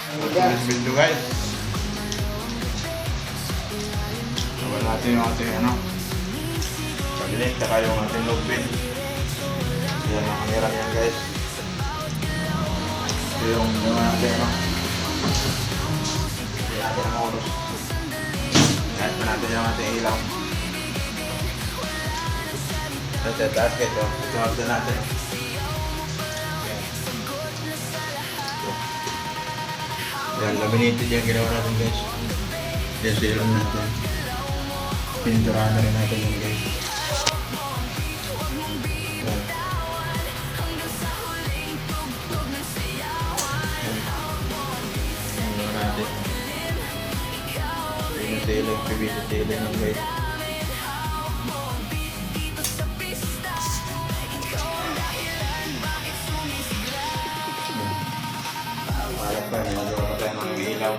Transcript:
Tulis video guys. Nawan natin yung ating cabinet, saka yung ating log bin. Yan ang kamera yan guys. Ito yung natin Hindi natin ang oras. Kahit pa natin yung ating ilaw. At taas guys, ito natin natin. Yan, laminated yung ginawa natin guys. Yan, silang natin. Pininturahan na rin natin yung guys. Yan. Yan ginawa natin. Pinitilang, pibisitilang yung guys. Malat pa, nagawa pa tayo ng ilaw.